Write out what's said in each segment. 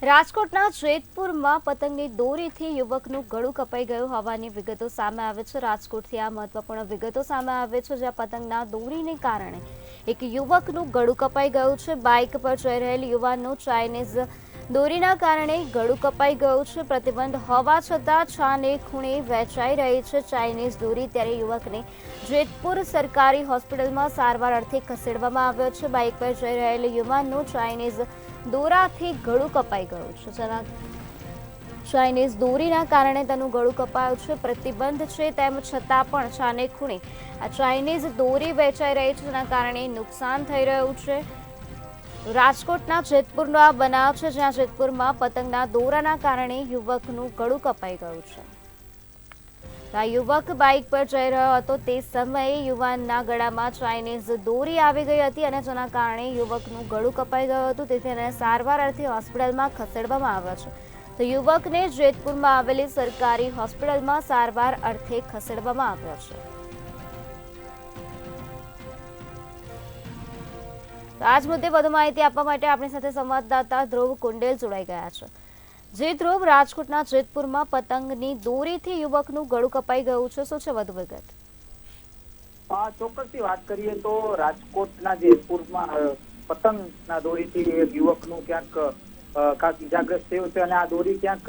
રાજકોટના જેતપુરમાં પતંગની દોરીથી યુવકનું ગળું કપાઈ ગયું હોવાની વિગતો સામે આવે છે। રાજકોટથી આ મહત્વપૂર્ણ વિગતો સામે આવે છે, જ્યાં પતંગના દોરીને કારણે એક યુવકનું ગળું કપાઈ ગયું છે। બાઇક પર જઈ રહેલ યુવાનનું ચાઇનીઝ દોરીના કારણે ગળું કપાઈ ગયું છે। પ્રતિબંધ હોવા છતાં છાને ખૂણે વહેંચાઈ રહી છે ચાઇનીઝ દોરી, ત્યારે યુવકને જેતપુર સરકારી હોસ્પિટલમાં સારવાર અર્થે ખસેડવામાં આવ્યો છે। બાઇક પર જઈ રહેલ યુવાનનું ચાઇનીઝ દોરાથી ગળું કપાઈ ગયું છે, જેના ચાઇનીઝ દોરીના કારણે તેનું ગળું કપાયું છે। પ્રતિબંધ છે તેમ છતાં પણ છાને ખૂણે આ ચાઇનીઝ દોરી વેચાઈ રહી છે, જેના કારણે નુકસાન થઈ રહ્યું છે। રાજકોટના જેતપુરનો આ બનાવ છે, જ્યાં જેતપુરમાં પતંગના દોરાના કારણે યુવકનું ગળું કપાઈ ગયું છે। આ યુવક બાઇક પર જઈ રહ્યો હતો, તે સમયે યુવાનના ગળામાં ચાઇનીઝ દોરી આવી ગઈ હતી અને જેના કારણે યુવકનું ગળું કપાઈ ગયું હતું, તેથી તેને સારવાર અર્થે હોસ્પિટલમાં ખસેડવામાં આવ્યો છે। તો યુવકને જેતપુરમાં આવેલી સરકારી હોસ્પિટલમાં સારવાર અર્થે ખસેડવામાં આવ્યો છે। આજ મુદ્દે વધુ માહિતી આપવા માટે આપણી સાથે સંવાદદાતા ધ્રુવ કુંડેલ જોડાઈ ગયા છે। જે ધ્રુવ, રાજકોટના જેતપુરમાં પતંગની દોરીથી યુવકનું ગળું કપાઈ ગયું છે, શું છે વધુ વિગત? ચોક્કસથી વાત કરીએ તો રાજકોટના જેતપુરમાં પતંગના દોરીથી એક યુવકનું ક્યાંક ખાસ ઇજાગ્રસ્ત થયો છે અને આ દોરી ક્યાંક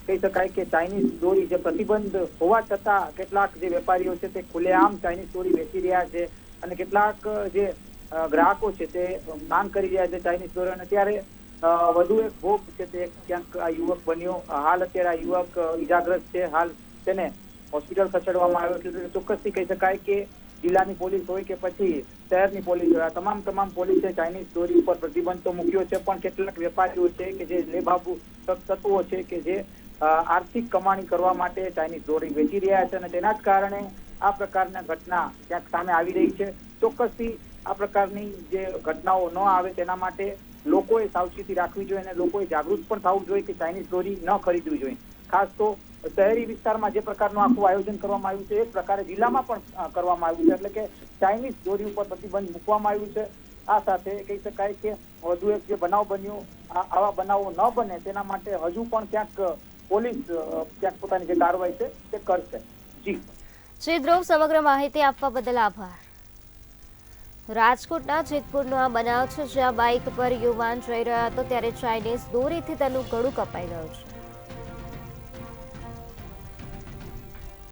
કહી શકાય કે ચાઇનીઝ દોરી, જે પ્રતિબંધ હોવા છતાં કેટલાક જે વેપારીઓ છે તે ખુલ્લેઆમ ચાઇનીઝ દોરી વેચી રહ્યા છે અને કેટલાક જે ગ્રાહકો છે તે માંગ કરી રહ્યા છે ચાઇનીઝ દોરી, અને ત્યારે વધુ એક ભોગ છે તે ક્યાંક આ યુવક બન્યો। હાલ અત્યારે આ યુવક ઇજાગ્રસ્ત છે, હાલ તેને હોસ્પિટલ ખસેડવામાં આવ્યો છે। ચોક્કસથી કહી શકાય કે જિલ્લાની પોલીસ હોય કે પછી શહેરની પોલીસ હોય, આ તમામ પોલીસે ચાઇનીઝ દોરી ઉપર પ્રતિબંધ તો મૂક્યો છે, પણ કેટલાક વેપારીઓ છે કે જે લેભાગુ તત્વો છે કે જે આર્થિક કમાણી કરવા માટે ચાઇનીઝ દોરી વેચી રહ્યા છે અને તેના જ કારણે આ પ્રકારના ઘટના ક્યાંક સામે આવી રહી છે। ચોક્કસથી આ પ્રકારની જે ઘટનાઓ ન આવે તેના માટે લોકોએ સાવચેતી રાખવી જોઈએ અને લોકોએ જાગૃત પણ થવું જોઈએ કે ચાઇનીઝ દોરી ન ખરીદવી જોઈએ। ખાસ તો શહેરી વિસ્તારમાં જે પ્રકારનું આખું આયોજન કરવામાં આવ્યું છે, એ પ્રકારે જિલ્લામાં પણ કરવામાં આવ્યું છે, એટલે કે ચાઇનીઝ દોરી ઉપર પ્રતિબંધ મૂકવામાં આવ્યું છે। આ સાથે કહી શકાય કે વધુ એક જે બનાવ બન્યો, આવા બનાવો ન બને તેના માટે હજુ પણ ક્યાંક પોલીસ ક્યાંક પોતાની જે કાર્યવાહી છે તે કરશે। જી ધ્રુવ, સમગ્ર માહિતી આપવા બદલ આભાર। રાજકોટના જેતપુરનો આ બનાવ છે, જ્યાં બાઇક પર યુવાન જઈ રહ્યો હતો, ત્યારે ચાઇનીઝ દોરીથી તેનું ગળું કપાઈ ગયું છે।